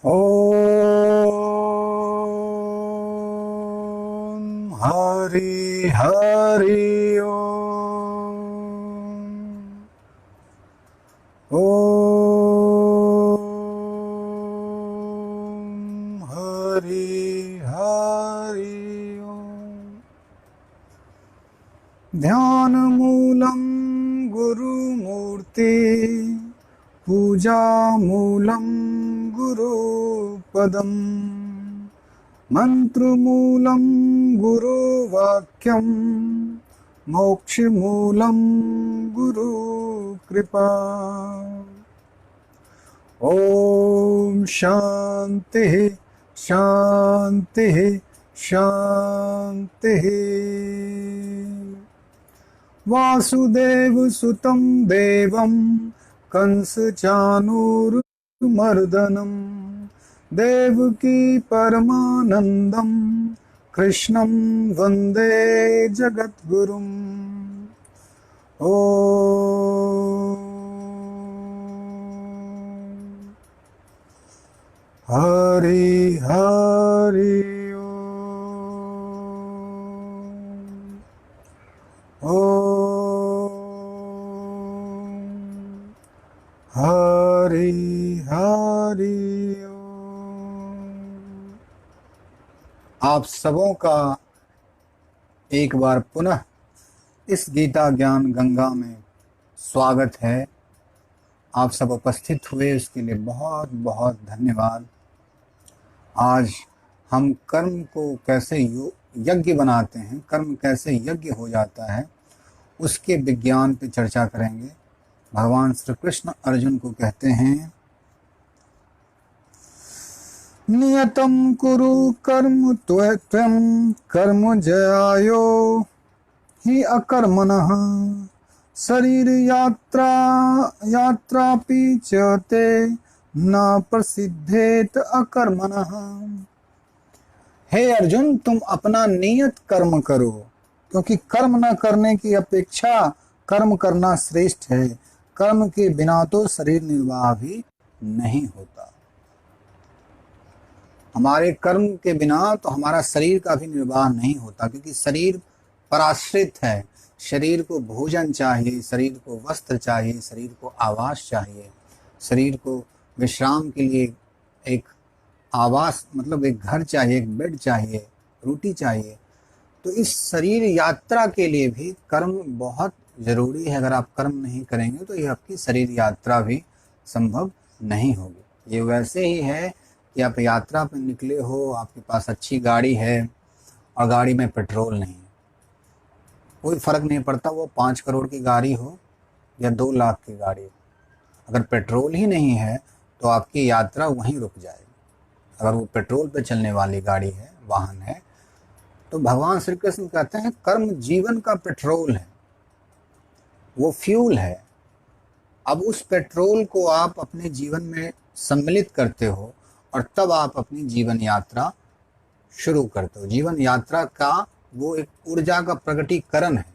ओम हरि हरि ओम हरि हरि ध्यान मूलम गुरुमूर्ति पूजा मूलम गुरुपदम मंत्रमूलं गुरुवाक्यं मोक्षमूलं गुरुकृपा। ओम शांति शांति शांति। वासुदेव सुतं देवं कंसचानूरमर्दनं देवकी परमानंदं कृष्णं वंदे जगद्गुरुम्। ओम हरि हरि ओम हरि हरि। आप सबों का एक बार पुनः इस गीता ज्ञान गंगा में स्वागत है। आप सब उपस्थित हुए उसके लिए बहुत बहुत धन्यवाद। आज हम कर्म को कैसे यज्ञ बनाते हैं, कर्म कैसे यज्ञ हो जाता है, उसके विज्ञान पे चर्चा करेंगे। भगवान श्री कृष्ण अर्जुन को कहते हैं, नियतं कुरु कर्म त्वं कर्म जयायो हि अकर्मणः शरीर यात्रापि च ते न प्रसिद्धेत अकर्मणः। हे अर्जुन, तुम अपना नियत कर्म करो, क्योंकि कर्म न करने की अपेक्षा कर्म करना श्रेष्ठ है। कर्म के बिना तो शरीर निर्वाह भी नहीं होता। हमारे कर्म के बिना तो हमारा शरीर का भी निर्वाह नहीं होता, क्योंकि शरीर पराश्रित है। शरीर को भोजन चाहिए, शरीर को वस्त्र चाहिए, शरीर को आवास चाहिए, शरीर को विश्राम के लिए एक आवास मतलब एक घर चाहिए, एक बेड चाहिए, रोटी चाहिए। तो इस शरीर यात्रा के लिए भी कर्म बहुत ज़रूरी है। अगर आप कर्म नहीं करेंगे तो ये आपकी शरीर यात्रा भी संभव नहीं होगी। ये वैसे ही है कि आप यात्रा पर निकले हो, आपके पास अच्छी गाड़ी है और गाड़ी में पेट्रोल नहीं है, कोई फ़र्क नहीं पड़ता वो 5 करोड़ की गाड़ी हो या 2 लाख की गाड़ी हो। अगर पेट्रोल ही नहीं है तो आपकी यात्रा वहीं रुक जाएगी। अगर वो पेट्रोल पे चलने वाली गाड़ी है, वाहन है, तो भगवान श्री कृष्ण कहते हैं कर्म जीवन का पेट्रोल है, वो फ्यूल है। अब उस पेट्रोल को आप अपने जीवन में सम्मिलित करते हो और तब आप अपनी जीवन यात्रा शुरू करते हो। जीवन यात्रा का वो एक ऊर्जा का प्रकटीकरण है।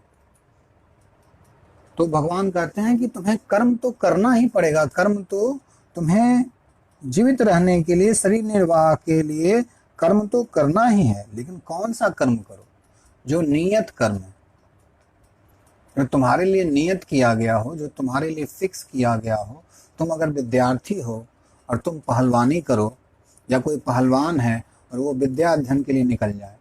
तो भगवान कहते हैं कि तुम्हें कर्म तो करना ही पड़ेगा। कर्म तो तुम्हें जीवित रहने के लिए, शरीर निर्वाह के लिए कर्म तो करना ही है। लेकिन कौन सा कर्म करो? जो नियत कर्म है, जो तुम्हारे लिए नियत किया गया हो, जो तुम्हारे लिए फिक्स किया गया हो। तुम अगर विद्यार्थी हो और तुम पहलवानी करो, या कोई पहलवान है और वो विद्या अध्ययन के लिए निकल जाए,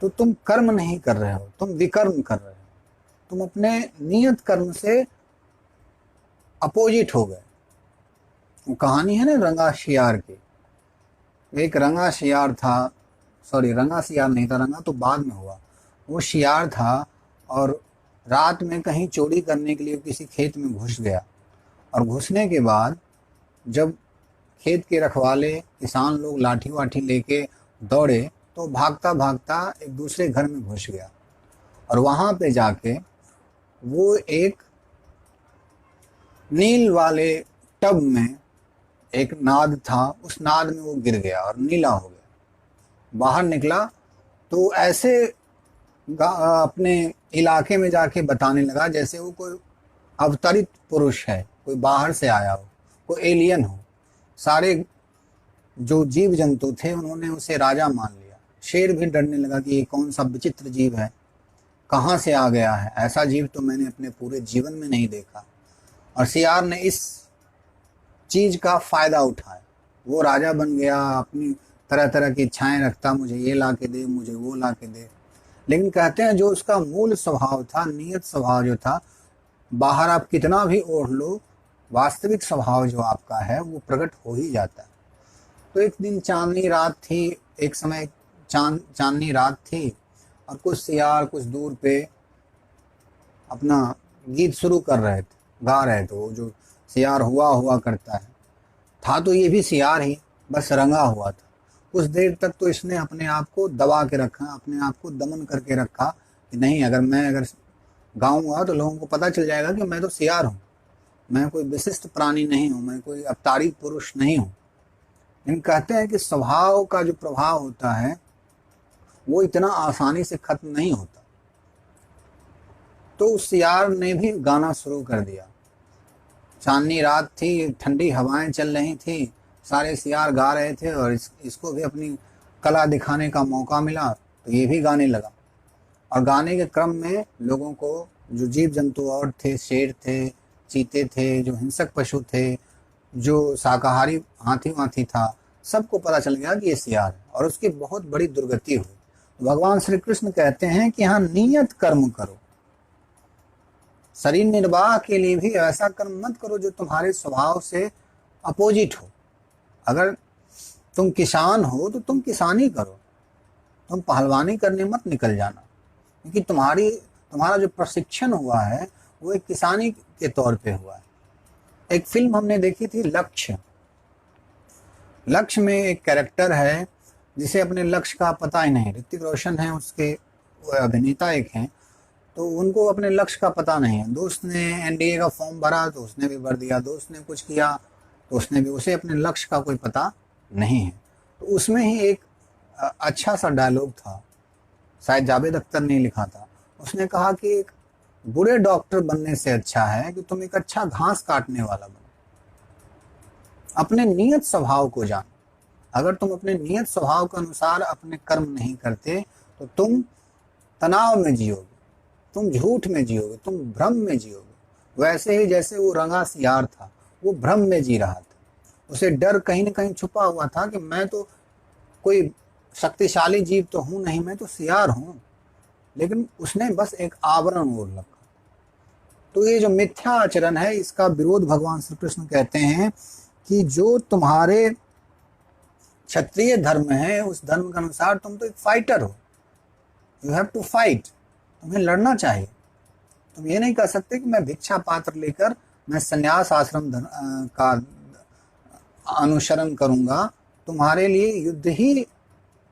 तो तुम कर्म नहीं कर रहे हो, तुम विकर्म कर रहे हो। तुम अपने नियत कर्म से अपोजिट हो गए। वो कहानी है ना रंगा शियार की। एक रंगा शियार था, सॉरी रंगा शियार नहीं था, रंगा तो बाद में हुआ। वो शियार था और रात में कहीं चोरी करने के लिए किसी खेत में घुस गया। और घुसने के बाद जब खेत के रखवाले किसान लोग लाठी वाठी लेके दौड़े तो भागता भागता एक दूसरे घर में घुस गया। और वहाँ पे जाके वो एक नील वाले टब में एक नाद था, उस नाद में वो गिर गया और नीला हो गया। बाहर निकला तो ऐसे अपने इलाके में जाके बताने लगा जैसे वो कोई अवतरित पुरुष है, कोई बाहर से आया हो, कोई एलियन हो। सारे जो जीव जंतु थे उन्होंने उसे राजा मान लिया। शेर भी डरने लगा कि ये कौन सा विचित्र जीव है, कहाँ से आ गया है, ऐसा जीव तो मैंने अपने पूरे जीवन में नहीं देखा। और सियार ने इस चीज का फायदा उठाया, वो राजा बन गया, अपनी तरह तरह की इच्छाएं रखता, मुझे ये ला के दे, मुझे वो ला के दे। लेकिन कहते हैं जो उसका मूल स्वभाव था, नियत स्वभाव जो था, बाहर आप कितना भी ओढ़ लो, वास्तविक स्वभाव जो आपका है वो प्रकट हो ही जाता है। तो एक दिन चांदनी रात थी, एक समय चांदनी रात थी और कुछ सियार कुछ दूर पे अपना गीत शुरू कर रहे थे, गा रहे थे। वो जो सियार हुआ करता है, था तो ये भी सियार ही, बस रंगा हुआ था। कुछ देर तक तो इसने अपने आप को दबा के रखा, अपने आप को दमन करके रखा कि नहीं, अगर गाऊंगा तो लोगों को पता चल जाएगा कि मैं तो सियार हूँ, मैं कोई विशिष्ट प्राणी नहीं हूँ, मैं कोई अवतारी पुरुष नहीं हूँ। लेकिन कहते हैं कि स्वभाव का जो प्रभाव होता है वो इतना आसानी से खत्म नहीं होता। तो उस सियार ने भी गाना शुरू कर दिया। चांदनी रात थी, ठंडी हवाएं चल रही थी, सारे सियार गा रहे थे और इसको भी अपनी कला दिखाने का मौका मिला तो ये भी गाने लगा। और गाने के क्रम में लोगों को, जो जीव जंतु और थे, शेर थे, चीते थे, जो हिंसक पशु थे, जो शाकाहारी हाथी वाथी था, सबको पता चल गया कि ये सियार है और उसकी बहुत बड़ी दुर्गति हुई। भगवान श्री कृष्ण कहते हैं कि हाँ, नियत कर्म करो, शरीर निर्वाह के लिए भी ऐसा कर्म मत करो जो तुम्हारे स्वभाव से अपोजिट हो। अगर तुम किसान हो तो तुम किसानी करो, तुम पहलवानी करने मत निकल जाना, क्योंकि तुम्हारा जो प्रशिक्षण हुआ है वो एक किसानी के तौर पे हुआ है। एक फिल्म हमने देखी थी लक्ष्य। लक्ष्य में एक कैरेक्टर है जिसे अपने लक्ष्य का पता ही नहीं, ऋतिक रोशन है उसके अभिनेता एक हैं, तो उनको अपने लक्ष्य का पता नहीं है। दोस्त ने एनडीए का फॉर्म भरा तो उसने भी भर दिया, दोस्त ने कुछ किया तो उसने भी, उसे अपने लक्ष्य का कोई पता नहीं है। तो उसमें ही एक अच्छा सा डायलॉग था, शायद जावेद अख्तर ने लिखा था। उसने कहा कि एक बुरे डॉक्टर बनने से अच्छा है कि तुम एक अच्छा घास काटने वाला बनो। अपने नियत स्वभाव को जान। अगर तुम अपने नियत स्वभाव के अनुसार अपने कर्म नहीं करते तो तुम तनाव में जियोगे, तुम झूठ में जियोगे, तुम भ्रम में जियोगे। वैसे ही जैसे वो रंगा सियार था, वो भ्रम में जी रहा था, उसे डर कहीं न कहीं छुपा हुआ था कि मैं तो कोई शक्तिशाली जीव तो हूं नहीं, मैं तो सियार हूं। लेकिन उसने बस एक आवरण ओढ़ रखा। तो ये जो मिथ्या आचरण है, इसका विरोध भगवान श्री कृष्ण कहते हैं कि जो तुम्हारे क्षत्रिय धर्म है उस धर्म के अनुसार तुम तो एक फाइटर हो, यू हैव टू फाइट, तुम्हें लड़ना चाहिए। तुम ये नहीं कह सकते कि मैं भिक्षा पात्र लेकर मैं संन्यास आश्रम का अनुसरण करूंगा। तुम्हारे लिए युद्ध ही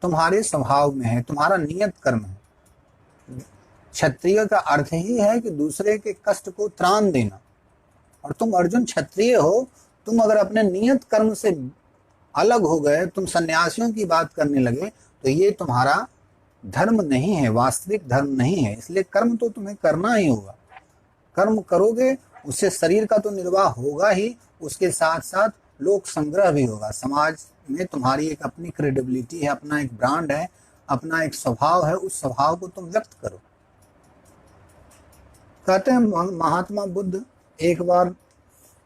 तुम्हारे स्वभाव में है, तुम्हारा नियत कर्म है। क्षत्रिय का अर्थ ही है कि दूसरे के कष्ट को त्राण देना। और तुम अर्जुन क्षत्रिय हो, तुम अगर अपने नियत कर्म से अलग हो गए, तुम सन्यासियों की बात करने लगे, तो ये तुम्हारा धर्म नहीं है, वास्तविक धर्म नहीं है। इसलिए कर्म तो तुम्हें करना ही होगा। कर्म करोगे उससे शरीर का तो निर्वाह होगा ही, उसके साथ साथ लोक संग्रह भी होगा। समाज में तुम्हारी एक अपनी क्रेडिबिलिटी है, अपना एक ब्रांड है, अपना एक स्वभाव है, उस स्वभाव को तुम व्यक्त करो। कहते हैं महात्मा बुद्ध एक बार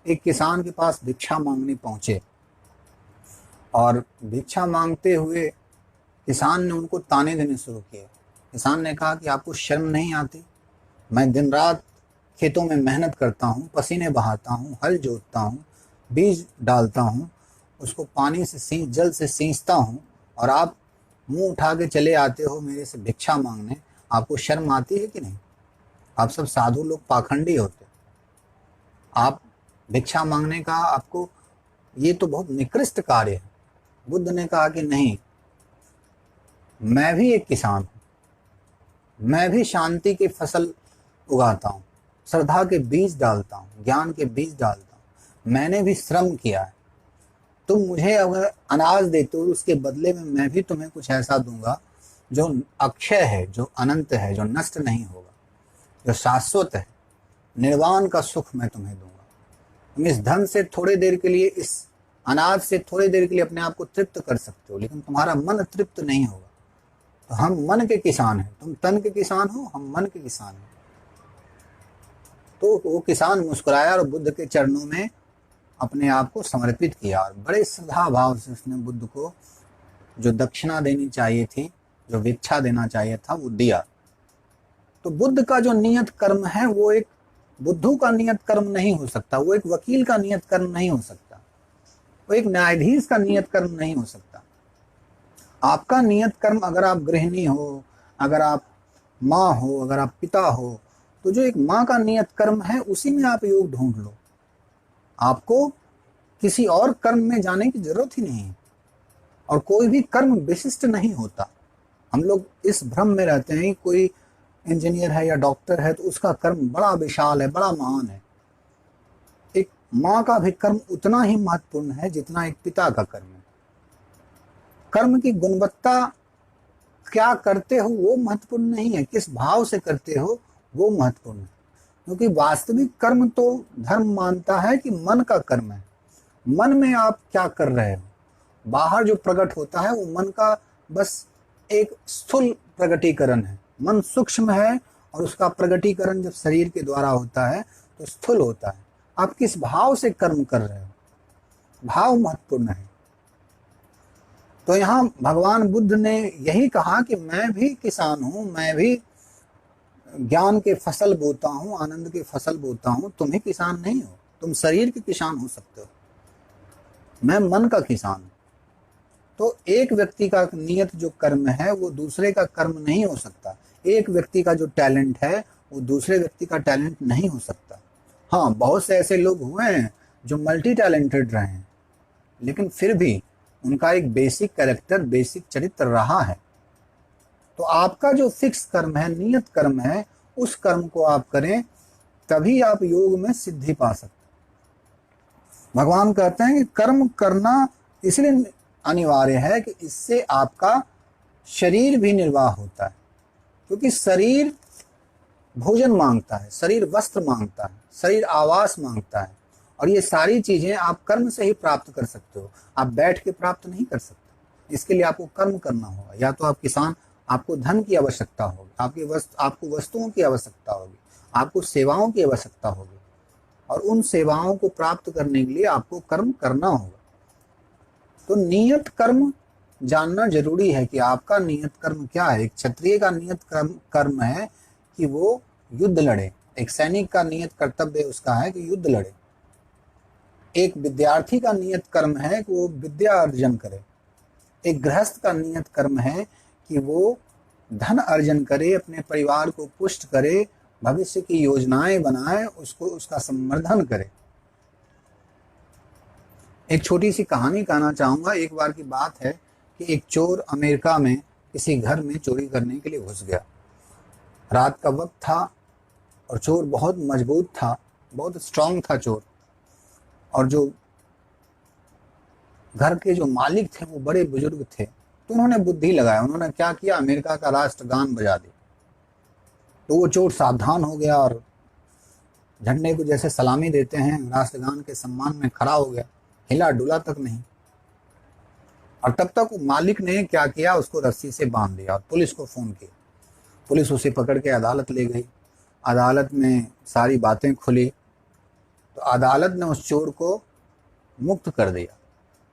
एक किसान के पास भिक्षा मांगने पहुंचे और भिक्षा मांगते हुए किसान ने उनको ताने देने शुरू किए। किसान ने कहा कि आपको शर्म नहीं आती? मैं दिन रात खेतों में मेहनत करता हूँ, पसीने बहाता हूँ, हल जोतता हूँ, बीज डालता हूँ, उसको पानी से जल से सींचता हूँ, और आप मुंह उठा के चले आते हो मेरे से भिक्षा मांगने। आपको शर्म आती है कि नहीं? आप सब साधु लोग पाखंडी होते, आप भिक्षा मांगने का आपको, ये तो बहुत निकृष्ट कार्य है। बुद्ध ने कहा कि नहीं, मैं भी एक किसान हूँ, मैं भी शांति की फसल उगाता हूँ, श्रद्धा के बीज डालता हूँ, ज्ञान के बीज डालता हूँ, मैंने भी श्रम किया है। तुम मुझे अगर अनाज देते हो उसके बदले में मैं भी तुम्हें कुछ ऐसा दूंगा जो अक्षय है, जो अनंत है, जो नष्ट नहीं होगा, जो शाश्वत है। निर्वाण का सुख मैं तुम्हें दूंगा। तुम इस धन से थोड़े देर के लिए इस अनाज से थोड़ी देर के लिए अपने आप को तृप्त कर सकते हो, लेकिन तुम्हारा मन तृप्त नहीं होगा। तो हम मन के किसान हैं, तुम तन के किसान हो, हम मन के किसान हैं। तो वो किसान मुस्कुराया और बुद्ध के चरणों में अपने आप को समर्पित किया, और बड़े श्रद्धा भाव से उसने बुद्ध को जो दक्षिणा देनी चाहिए थी, जो भिक्षा देना चाहिए था, वो दिया। तो बुद्ध का जो नियत कर्म है वो एक बुद्धू का नियत कर्म नहीं हो सकता, वो एक वकील का नियत कर्म नहीं हो सकता, वो एक न्यायाधीश का नियत कर्म नहीं हो सकता। आपका नियत कर्म, अगर आप गृहिणी हो, अगर आप माँ हो, अगर आप पिता हो, तो जो एक माँ का नियत कर्म है उसी में आप योग ढूंढ लो। आपको किसी और कर्म में जाने की जरूरत ही नहीं है, और कोई भी कर्म विशिष्ट नहीं होता। हम लोग इस भ्रम में रहते हैं, कोई इंजीनियर है या डॉक्टर है तो उसका कर्म बड़ा विशाल है, बड़ा महान है। एक माँ का भी कर्म उतना ही महत्वपूर्ण है जितना एक पिता का कर्म है। कर्म की गुणवत्ता, क्या करते हो वो महत्वपूर्ण नहीं है, किस भाव से करते हो वो महत्वपूर्ण है। क्योंकि वास्तविक कर्म तो धर्म मानता है कि मन का कर्म है। मन में आप क्या कर रहे हो, बाहर जो प्रकट होता है वो मन का बस एक स्थूल प्रकटीकरण है। मन सूक्ष्म है और उसका प्रकटीकरण जब शरीर के द्वारा होता है तो स्थूल होता है। आप किस भाव से कर्म कर रहे हो, भाव महत्वपूर्ण है। तो यहाँ भगवान बुद्ध ने यही कहा कि मैं भी किसान हूं, मैं भी ज्ञान के फसल बोता हूं, आनंद के फसल बोता हूं। तुम ही किसान नहीं हो, तुम शरीर के किसान हो सकते हो, मैं मन का किसान हूं। तो एक व्यक्ति का नियत जो कर्म है वो दूसरे का कर्म नहीं हो सकता। एक व्यक्ति का जो टैलेंट है वो दूसरे व्यक्ति का टैलेंट नहीं हो सकता। हाँ, बहुत से ऐसे लोग हुए हैं जो मल्टी टैलेंटेड रहे हैं, लेकिन फिर भी उनका एक बेसिक कैरेक्टर, बेसिक चरित्र रहा है। तो आपका जो फिक्स कर्म है, नियत कर्म है, उस कर्म को आप करें, तभी आप योग में सिद्धि पा सकते। भगवान कहते हैं कि कर्म करना इसलिए अनिवार्य है कि इससे आपका शरीर भी निर्वाह होता है। क्योंकि शरीर भोजन मांगता है, शरीर वस्त्र मांगता है, शरीर आवास मांगता है, और ये सारी चीजें आप कर्म से ही प्राप्त कर सकते हो। आप बैठ के प्राप्त नहीं कर सकते, इसके लिए आपको कर्म करना होगा। या तो आप किसान, आपको धन की आवश्यकता होगी, आपको वस्तुओं की आवश्यकता होगी, आपको सेवाओं की आवश्यकता होगी, और उन सेवाओं को प्राप्त करने के लिए आपको कर्म करना होगा। तो नियत कर्म जानना जरूरी है कि आपका नियत कर्म क्या है। एक क्षत्रिय का नियत कर्म है कि वो युद्ध लड़े, एक सैनिक का नियत कर्तव्य उसका है कि युद्ध लड़े। एक विद्यार्थी का नियत कर्म है कि वो विद्या अर्जन करे। एक गृहस्थ का नियत कर्म है कि वो धन अर्जन करे, अपने परिवार को पुष्ट करे, भविष्य की योजनाएं बनाए, उसको उसका संवर्धन करे। एक छोटी सी कहानी कहना चाहूंगा। एक बार की बात है कि एक चोर अमेरिका में किसी घर में चोरी करने के लिए घुस गया। रात का वक्त था और चोर बहुत मजबूत था, बहुत स्ट्रांग था चोर। और जो घर के जो मालिक थे वो बड़े बुजुर्ग थे। तो उन्होंने बुद्धि लगाया। उन्होंने क्या किया, अमेरिका का राष्ट्रगान बजा दिया। तो वो चोर सावधान हो गया और झंडे को जैसे सलामी देते हैं राष्ट्रगान के सम्मान में खड़ा हो गया, हिला डुला तक नहीं। और तब तक मालिक ने क्या किया, उसको रस्सी से बांध दिया और पुलिस को फोन किया। पुलिस उसे पकड़ के अदालत ले गई। अदालत में सारी बातें खुली तो अदालत ने उस चोर को मुक्त कर दिया।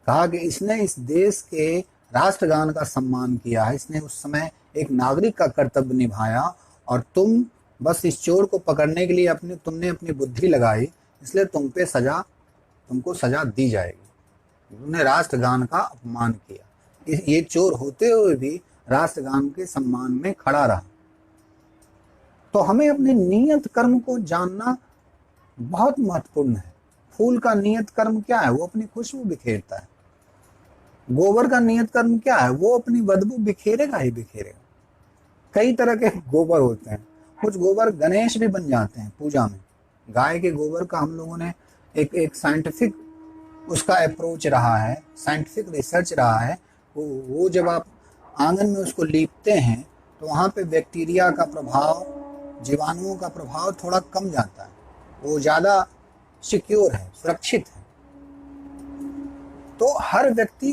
कहा कि इसने इस देश के राष्ट्रगान का सम्मान किया है, इसने उस समय एक नागरिक का कर्तव्य निभाया, और तुम बस इस चोर को पकड़ने के लिए तुमने अपनी बुद्धि लगाई, इसलिए तुमको सजा दी जाएगी। तुमने राष्ट्रगान का अपमान किया। ये चोर होते हुए भी राष्ट्रगान के सम्मान में खड़ा रहा। तो हमें अपने नियत कर्म को जानना बहुत महत्वपूर्ण है। फूल का नियत कर्म क्या है, वो अपनी खुशबू बिखेरता है। गोबर का नियत कर्म क्या है, वो अपनी बदबू बिखेरेगा ही बिखेरेगा। कई तरह के गोबर होते हैं। कुछ गोबर गणेश भी बन जाते हैं पूजा में। गाय के गोबर का हम लोगों ने एक साइंटिफिक उसका अप्रोच रहा है, साइंटिफिक रिसर्च रहा है। वो जब आप आंगन में उसको लीपते हैं तो वहाँ पे बैक्टीरिया का प्रभाव, जीवाणुओं का प्रभाव थोड़ा कम जाता है, वो ज़्यादा सिक्योर है, सुरक्षित है। तो हर व्यक्ति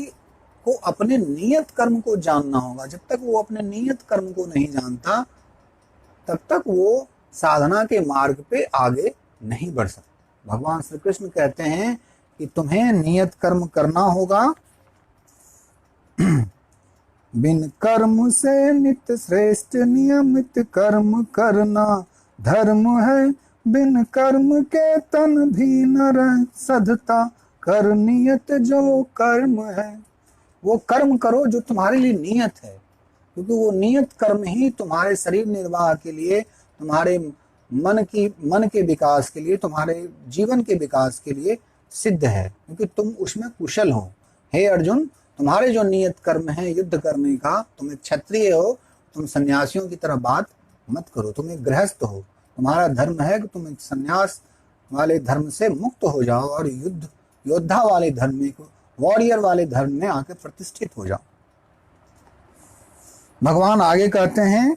को अपने नियत कर्म को जानना होगा। जब तक वो अपने नियत कर्म को नहीं जानता तब तक वो साधना के मार्ग पे आगे नहीं बढ़ सकता। भगवान श्री कृष्ण कहते हैं कि तुम्हें नियत कर्म करना होगा। बिन कर्म से नित्य श्रेष्ठ नियमित कर्म करना धर्म है। बिन कर्म के तन भी न रह सधता कर नियत जो कर्म है। वो कर्म करो जो तुम्हारे लिए नियत है, क्योंकि वो नियत कर्म ही तुम्हारे शरीर निर्वाह के लिए, तुम्हारे मन के विकास के लिए, तुम्हारे जीवन के विकास के लिए सिद्ध है, क्योंकि तुम उसमें कुशल हो। हे अर्जुन, तुम्हारे जो नियत कर्म है युद्ध करने का, तुम एक क्षत्रिय हो, तुम सन्यासियों की तरह बात मत करो। तुम एक गृहस्थ हो, तुम्हारा धर्म है कि तुम एक सन्यास वाले धर्म से मुक्त हो जाओ और योद्धा वाले धर्म में, वॉरियर वाले धर्म में आके प्रतिष्ठित हो जाओ। भगवान आगे कहते हैं,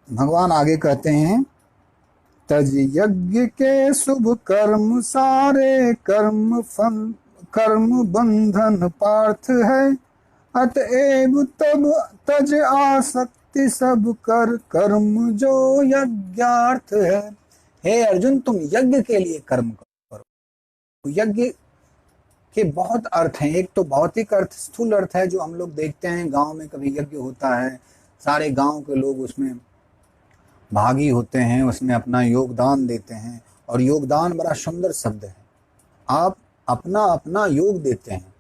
भगवान आगे कहते हैं, तज यज्ञ के शुभ कर्म सारे कर्म बंधन पार्थ है। अतएव तब तज आसक्ति सब कर कर्म जो यज्ञार्थ है। हे अर्जुन, तुम यज्ञ के लिए कर्म करो। यज्ञ के बहुत अर्थ हैं। एक तो भौतिक अर्थ, स्थूल अर्थ है जो हम लोग देखते हैं, गांव में कभी यज्ञ होता है, सारे गांव के लोग उसमें भागी होते हैं, उसमें अपना योगदान देते हैं। और योगदान बड़ा सुंदर शब्द है। आप अपना अपना योग देते हैं।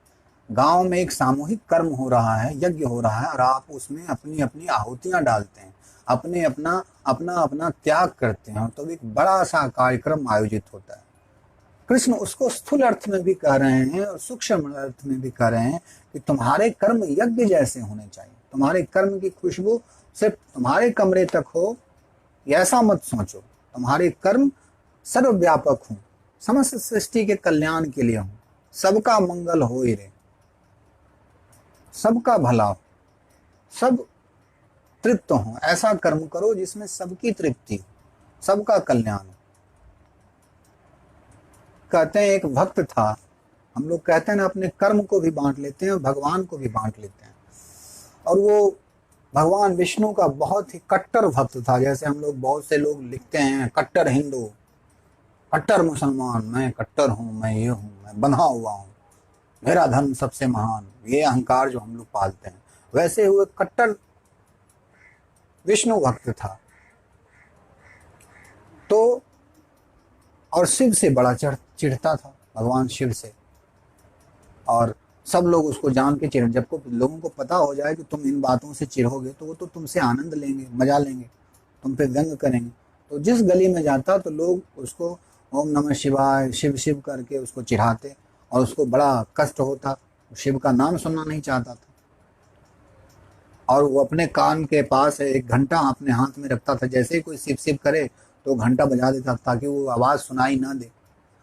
गांव में एक सामूहिक कर्म हो रहा है, यज्ञ हो रहा है, और आप उसमें अपनी अपनी आहुतियां डालते हैं, अपने अपना अपना त्याग करते हैं, तो एक बड़ा सा कार्यक्रम आयोजित होता है। कृष्ण उसको स्थूल अर्थ में भी कह रहे हैं और सूक्ष्म अर्थ में भी कह रहे हैं कि तुम्हारे कर्म यज्ञ जैसे होने चाहिए। तुम्हारे कर्म की खुशबू सिर्फ तुम्हारे कमरे तक हो, ऐसा मत सोचो। तुम्हारे कर्म सर्वव्यापक हो, समस्त सृष्टि के कल्याण के लिए हो, सबका मंगल हो ही रहे, सबका भला हो, सब तृप्त हो। ऐसा कर्म करो जिसमें सबकी तृप्ति हो, सबका कल्याण हो। कहते हैं एक भक्त था, हम लोग कहते हैं ना, अपने कर्म को भी बांट लेते हैं और भगवान को भी बांट लेते हैं। और वो भगवान विष्णु का बहुत ही कट्टर भक्त था। जैसे हम लोग, बहुत से लोग लिखते हैं कट्टर हिंदू, कट्टर मुसलमान, मैं कट्टर हूँ, मैं ये हूँ, मैं बंधा हुआ हूँ, मेरा धर्म सबसे महान, ये अहंकार जो हम लोग पालते हैं। वैसे हुए कट्टर विष्णु भक्त था। तो और शिव से बड़ा चिढ़ता था, भगवान शिव से। और सब लोग उसको जान के चिढ़, जब को लोगों को पता हो जाए कि तुम इन बातों से चिढ़ोगे तो वो तो तुमसे आनंद लेंगे, मजा लेंगे, तुम पे व्यंग करेंगे। तो जिस गली में जाता तो लोग उसको ओम नमः शिवाय, शिव शिव करके उसको चिढ़ाते, और उसको बड़ा कष्ट होता, शिव का नाम सुनना नहीं चाहता था। और वो अपने कान के पास एक घंटा अपने हाथ में रखता था, जैसे ही कोई शिव शिव करे तो घंटा बजा देता ताकि वो आवाज़ सुनाई ना दे।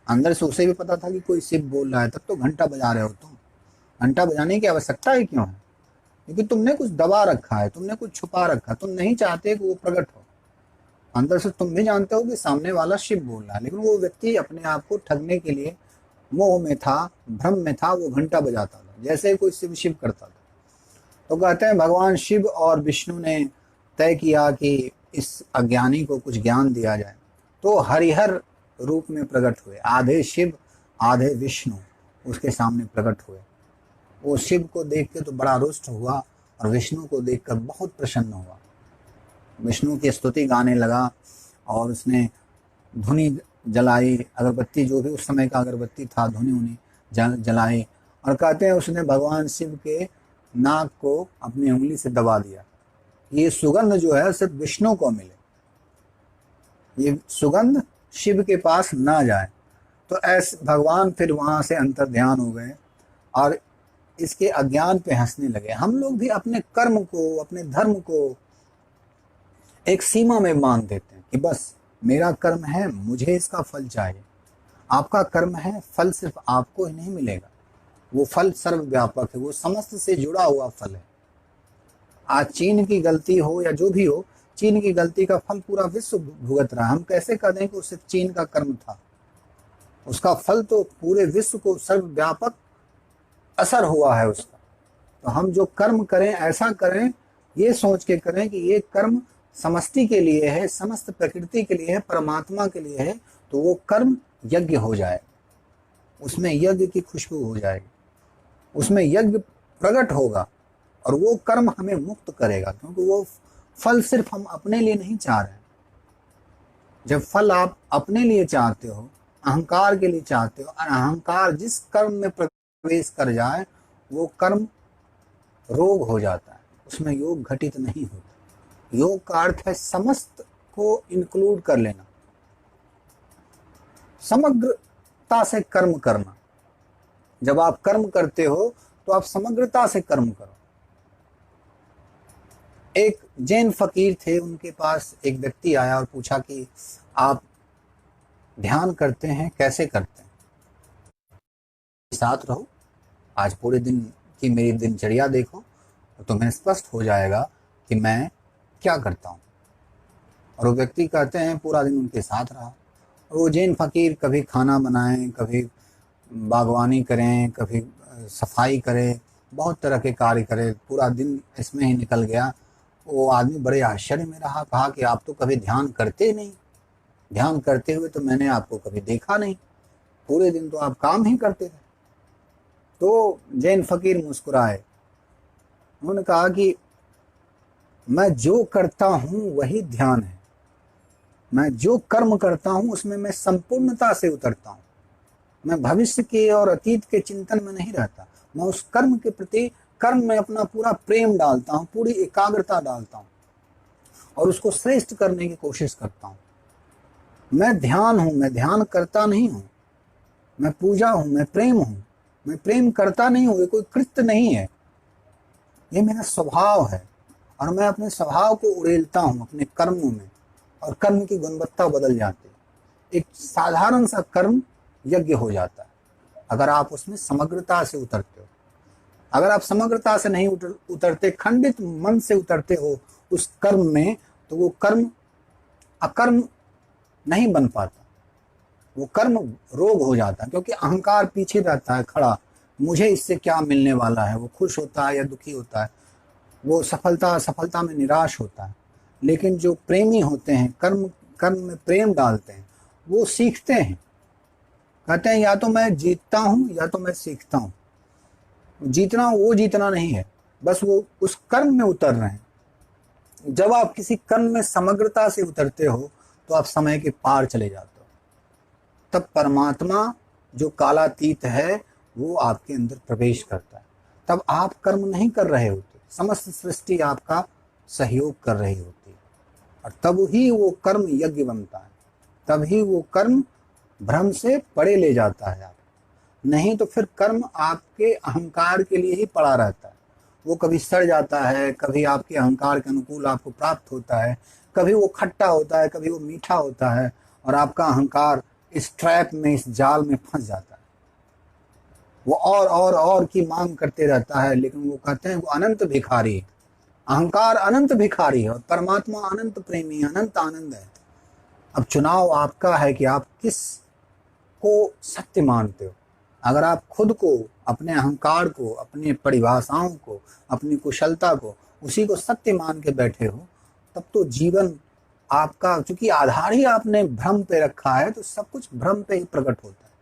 अंदर से उसे भी पता था कि कोई शिव बोल रहा है, तब तो घंटा बजा रहे हो तुम। घंटा बजाने की आवश्यकता ही क्यों है? क्योंकि तुमने कुछ दबा रखा है, तुमने कुछ छुपा रखा है, तुम नहीं चाहते कि वो प्रकट हो। अंदर से तुम भी जानते हो कि सामने वाला शिव बोल रहा है, लेकिन वो व्यक्ति अपने आप को ठगने के लिए मोह में था, भ्रम में था, वो घंटा बजाता था जैसे ही कोई शिव शिव करता था। तो कहते हैं भगवान शिव और विष्णु ने तय किया कि इस अज्ञानी को कुछ ज्ञान दिया जाए। तो हरिहर रूप में प्रकट हुए, आधे शिव आधे विष्णु उसके सामने प्रकट हुए। वो शिव को देख के तो बड़ा रुष्ट हुआ और विष्णु को देखकर बहुत प्रसन्न हुआ। विष्णु की स्तुति गाने लगा और उसने धुनी जलाई, अगरबत्ती, जो भी उस समय का अगरबत्ती था, धुनी उन्हें जलाई। और कहते हैं उसने भगवान शिव के नाक को अपनी उंगली से दबा दिया। ये सुगंध जो है सिर्फ विष्णु को मिले, ये सुगंध शिव के पास ना जाए। तो ऐसे भगवान फिर वहां से अंतर ध्यान हो गए और इसके अज्ञान पे हंसने लगे। हम लोग भी अपने कर्म को, अपने धर्म को एक सीमा में बांध देते हैं कि बस मेरा कर्म है, मुझे इसका फल चाहिए। आपका कर्म है, फल सिर्फ आपको ही नहीं मिलेगा, वो फल सर्वव्यापक है, वो समस्त से जुड़ा हुआ फल है। आज चीन की गलती हो या जो भी हो, चीन की गलती का फल पूरा विश्व भुगत रहा है। हम कैसे कह दें कि वो सिर्फ चीन का कर्म था? उसका फल तो पूरे विश्व को सर्वव्यापक असर हुआ है उसका। तो हम जो कर्म करें ऐसा करें, ये सोच के करें कि ये कर्म समष्टि के लिए है, समस्त प्रकृति के लिए है, परमात्मा के लिए है, तो वो कर्म यज्ञ हो जाए, उसमें यज्ञ की खुशबू हो जाएगी, उसमें यज्ञ प्रकट होगा और वो कर्म हमें मुक्त करेगा, क्योंकि वो फल सिर्फ हम अपने लिए नहीं चाह रहे हैं। जब फल आप अपने लिए चाहते हो, अहंकार के लिए चाहते हो, और अहंकार जिस कर्म में प्रवेश कर जाए वो कर्म रोग हो जाता है, उसमें योग घटित नहीं होता। योग का अर्थ है समस्त को इंक्लूड कर लेना, समग्रता से कर्म करना। जब आप कर्म करते हो तो आप समग्रता से कर्म करो। एक जैन फकीर थे, उनके पास एक व्यक्ति आया और पूछा कि आप ध्यान करते हैं, कैसे करते हैं? साथ रहो, आज पूरे दिन की मेरी दिनचर्या देखो तो तुम्हें स्पष्ट हो जाएगा कि मैं क्या करता हूँ। और वो व्यक्ति कहते हैं पूरा दिन उनके साथ रहा। और वो जैन फकीर कभी खाना बनाएं, कभी बागवानी करें, कभी सफाई करें, बहुत तरह के कार्य करें, पूरा दिन इसमें ही निकल गया। वो आदमी बड़े आश्चर्य में रहा, कहा कि आप तो कभी ध्यान करते नहीं, ध्यान करते हुए तो मैंने आपको कभी देखा नहीं, पूरे दिन तो आप काम ही करते थे। तो जैन फकीर मुस्कुराए, उन्होंने कहा कि मैं जो करता हूं वही ध्यान है, मैं जो कर्म करता हूं उसमें मैं संपूर्णता से उतरता हूं, मैं भविष्य के और अतीत के चिंतन में नहीं रहता, मैं उस कर्म के प्रति कर्म में अपना पूरा प्रेम डालता हूं, पूरी एकाग्रता डालता हूं और उसको श्रेष्ठ करने की कोशिश करता हूं। मैं ध्यान हूं, मैं ध्यान करता नहीं हूं, मैं पूजा हूं, मैं प्रेम हूं, मैं प्रेम करता नहीं हूं, ये कोई कृत्य नहीं है, ये मेरा स्वभाव है और मैं अपने स्वभाव को उड़ेलता हूं अपने कर्मों में और कर्म की गुणवत्ता बदल जाती है। एक साधारण सा कर्म यज्ञ हो जाता है अगर आप उसमें समग्रता से उतरते हो। अगर आप समग्रता से नहीं उतरते, खंडित मन से उतरते हो उस कर्म में, तो वो कर्म अकर्म नहीं बन पाता, वो कर्म रोग हो जाता है, क्योंकि अहंकार पीछे रहता है खड़ा, मुझे इससे क्या मिलने वाला है। वो खुश होता है या दुखी होता है, वो सफलता में निराश होता है। लेकिन जो प्रेमी होते हैं, कर्म में प्रेम डालते हैं, वो सीखते हैं, कहते हैं या तो मैं जीतता हूं या तो मैं सीखता हूं। जीतना वो जीतना नहीं है, बस वो उस कर्म में उतर रहे हैं। जब आप किसी कर्म में समग्रता से उतरते हो तो आप समय के पार चले जाते हो, तब परमात्मा जो कालातीत है वो आपके अंदर प्रवेश करता है। तब आप कर्म नहीं कर रहे होते, समस्त सृष्टि आपका सहयोग कर रही होती है और तब ही वो कर्म यज्ञ बनता है, तब ही वो कर्म भ्रम से परे ले जाता है आप। नहीं तो फिर कर्म आपके अहंकार के लिए ही पड़ा रहता है, वो कभी सड़ जाता है, कभी आपके अहंकार के अनुकूल आपको प्राप्त होता है, कभी वो खट्टा होता है, कभी वो मीठा होता है और आपका अहंकार इस ट्रैप में, इस जाल में फंस जाता है। वो और की मांग करते रहता है, लेकिन वो कहते हैं वो अनंत भिखारी है। अहंकार अनंत भिखारी है और परमात्मा अनंत प्रेमी, अनंत आनंद है। अब चुनाव आपका है कि आप किस को सत्य मानते हो। अगर आप खुद को, अपने अहंकार को, अपनी परिभाषाओं को, अपनी कुशलता को, उसी को सत्य मान के बैठे हो, तब तो जीवन आपका, चूंकि आधार ही आपने भ्रम पे रखा है, तो सब कुछ भ्रम पे ही प्रकट होता है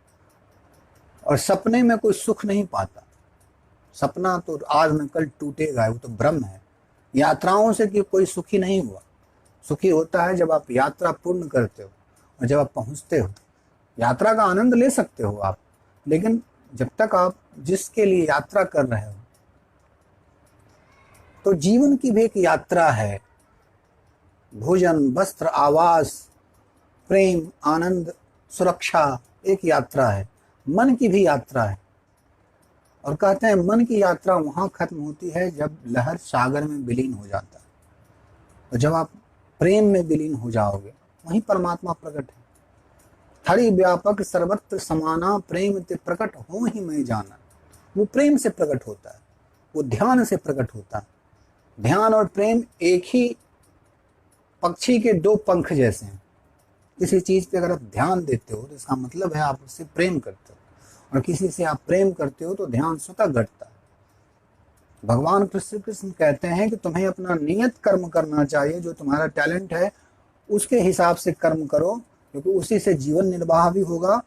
और सपने में कोई सुख नहीं पाता। सपना तो आज न कल टूटेगा, वो तो भ्रम है। यात्राओं से कि कोई सुखी नहीं हुआ, सुखी होता है जब आप यात्रा पूर्ण करते हो और जब आप पहुंचते हो। यात्रा का आनंद ले सकते हो आप, लेकिन जब तक आप जिसके लिए यात्रा कर रहे हो, तो जीवन की भी एक यात्रा है। भोजन, वस्त्र, आवास, प्रेम, आनंद, सुरक्षा एक यात्रा है। मन की भी यात्रा है और कहते हैं मन की यात्रा वहां खत्म होती है जब लहर सागर में विलीन हो जाता है। और जब आप प्रेम में विलीन हो जाओगे, वहीं परमात्मा प्रकट है। हरि व्यापक सर्वत्र समाना, प्रेम ते प्रकट हो ही मैं जाना। वो प्रेम से प्रकट होता है, वो ध्यान से प्रकट होता है। ध्यान और प्रेम एक ही पक्षी के दो पंख जैसे हैं। किसी चीज पे अगर आप ध्यान देते हो तो इसका मतलब है आप उससे प्रेम करते हो, और किसी से आप प्रेम करते हो तो ध्यान स्वतः घटता है। भगवान कृष्ण कहते हैं कि तुम्हें अपना नियत कर्म करना चाहिए, जो तुम्हारा टैलेंट है उसके हिसाब से कर्म करो, क्योंकि उसी से जीवन निर्वाह भी होगा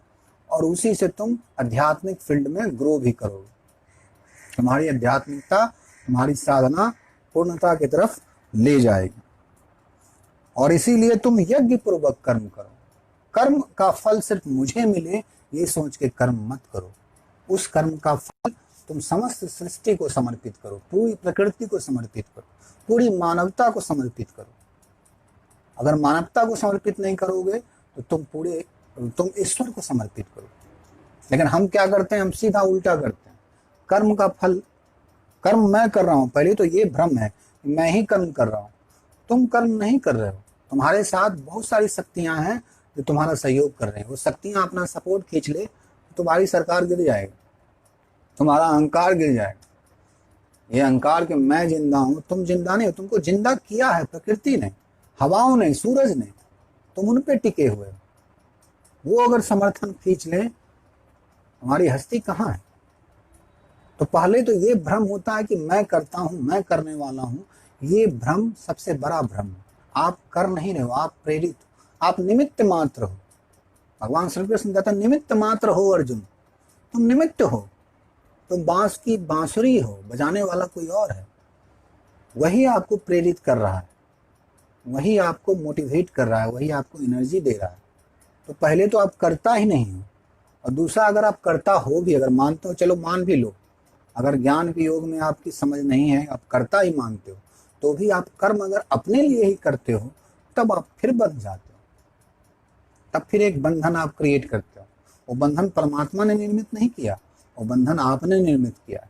और उसी से तुम आध्यात्मिक फील्ड में ग्रो भी करोगे। तुम्हारी आध्यात्मिकता, तुम्हारी साधना पूर्णता की तरफ ले जाएगी। और इसीलिए तुम यज्ञ पूर्वक कर्म करो। कर्म का फल सिर्फ मुझे मिले ये सोच के कर्म मत करो। उस कर्म का फल तुम समस्त सृष्टि को समर्पित करो, पूरी प्रकृति को समर्पित करो, पूरी मानवता को समर्पित करो। अगर मानवता को समर्पित नहीं करोगे तो तुम ईश्वर को समर्पित करो। लेकिन हम क्या करते हैं, हम सीधा उल्टा करते हैं। कर्म का फल, कर्म मैं कर रहा हूं, पहले तो ये भ्रम है मैं ही कर्म कर रहा हूं। तुम कर्म नहीं कर रहे हो, तुम्हारे साथ बहुत सारी शक्तियां हैं जो तुम्हारा सहयोग कर रहे हैं। वो शक्तियां अपना सपोर्ट खींच ले, तुम्हारी सरकार गिर जाएगी, तुम्हारा अहंकार गिर जाएगा। ये अहंकार कि मैं जिंदा हूं, तुम जिंदा नहीं हो। तुमको जिंदा किया है प्रकृति ने, हवाओं ने, सूरज ने, तुम उन पे टिके हुए हो। वो अगर समर्थन खींच ले, तुम्हारी हस्ती कहाँ है? तो पहले तो ये भ्रम होता है कि मैं करता हूं, मैं करने वाला हूं। ये भ्रम सबसे बड़ा भ्रम है। आप कर नहीं रहे हो, आप प्रेरित, आप निमित्त मात्र हो। भगवान श्री कृष्ण कहता है निमित्त मात्र हो अर्जुन, तुम निमित्त हो। तुम बांस की बांसुरी हो, बजाने वाला कोई और है। वही आपको प्रेरित कर रहा है, वही आपको मोटिवेट कर रहा है, वही आपको एनर्जी दे रहा है। तो पहले तो आप करता ही नहीं हो, और दूसरा अगर आप करता हो भी, अगर मानते हो, चलो मान भी लो, अगर ज्ञान के योग में आपकी समझ नहीं है, आप करता ही मानते हो, तो भी आप कर्म अगर अपने लिए ही करते हो तब आप फिर बंध जाते हो। तब फिर एक बंधन आप क्रिएट करते हो। वो बंधन परमात्मा ने निर्मित नहीं किया, वो बंधन आपने निर्मित किया है।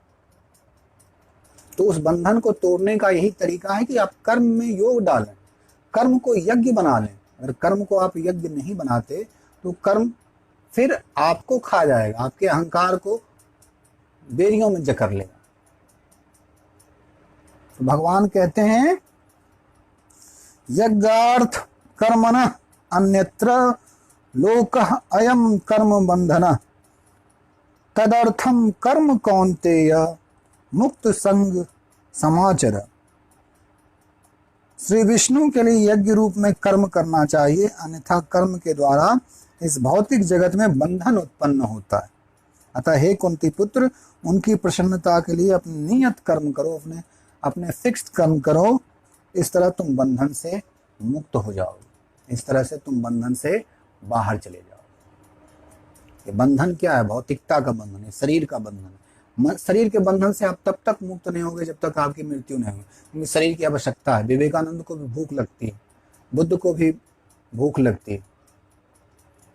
तो उस बंधन को तोड़ने का यही तरीका है कि आप कर्म में योग डालें, कर्म को यज्ञ बना लें। अगर कर्म को आप यज्ञ नहीं बनाते तो कर्म फिर आपको खा जाएगा, आपके अहंकार को बेरियों में जकड़ लेगा। तो भगवान कहते हैं यज्ञार्थ कर्मण अन्यत्र लोकः अयम कर्म बंधन तदर्थम कर्म कौन्तेय मुक्त संग समाचर। श्री विष्णु के लिए यज्ञ रूप में कर्म करना चाहिए, अन्यथा कर्म के द्वारा इस भौतिक जगत में बंधन उत्पन्न होता है। अतः हे कुंती पुत्र, उनकी प्रसन्नता के लिए अपने नियत कर्म करो, अपने फिक्स्ड कर्म करो। इस तरह तुम बंधन से मुक्त हो जाओगे, इस तरह से तुम बंधन से बाहर चले जाओगे। ये बंधन क्या है? भौतिकता का बंधन है, शरीर का बंधन है। शरीर के बंधन से आप तब तक मुक्त नहीं होगे जब तक आपकी मृत्यु नहीं होगी, क्योंकि शरीर की आवश्यकता है। विवेकानंद को भी भूख लगती है, बुद्ध को भी भूख लगती है,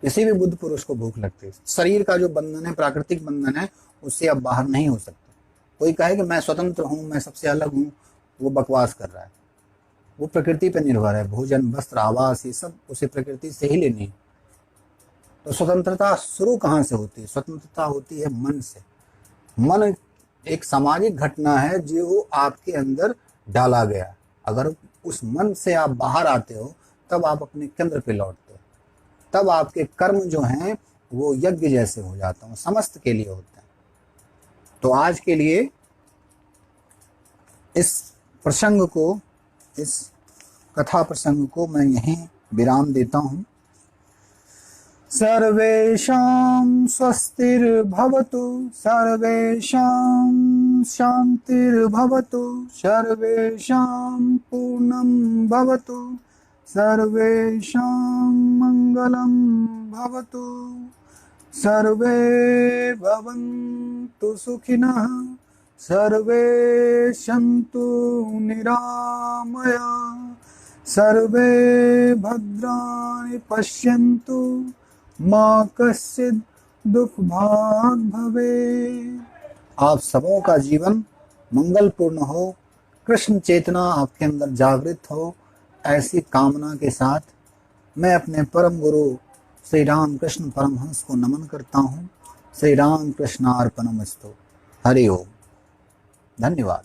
किसी भी बुद्ध पुरुष को भूख लगती है। शरीर का जो बंधन है, प्राकृतिक बंधन है, उससे आप बाहर नहीं हो सकते। कोई कहे कि मैं स्वतंत्र हूँ, मैं सबसे अलग हूँ, वो बकवास कर रहा है। वो प्रकृति पर निर्भर है। भोजन, वस्त्र, आवास, ये सब उसे प्रकृति से ही लेनी है। तो स्वतंत्रता शुरू कहाँ से होती है? स्वतंत्रता होती है मन से। मन एक सामाजिक घटना है जो आपके अंदर डाला गया। अगर उस मन से आप बाहर आते हो तब आप अपने केंद्र पे लौटते हो, तब आपके कर्म जो हैं वो यज्ञ जैसे हो जाते हैं, समस्त के लिए होते हैं। तो आज के लिए इस प्रसंग को, इस कथा प्रसंग को मैं यहीं विराम देता हूँ। सर्वेषां स्वस्तिर्भवतु, सर्वेषां शान्तिर्भवतु, सर्वेषां पूर्णं भवतु, सर्वेषां मङ्गलं भवतु, सर्वे भवन्तु सुखिनः, सर्वे सन्तु निरामया, सर्वे भद्राणि पश्यन्तु, माँ कश्चित् दुख भाग भवे। आप सबों का जीवन मंगलपूर्ण हो, कृष्ण चेतना आपके अंदर जागृत हो, ऐसी कामना के साथ मैं अपने परम गुरु श्री राम कृष्ण परमहंस को नमन करता हूँ। श्री राम कृष्णार्पणमस्तु। हरि ओम। धन्यवाद।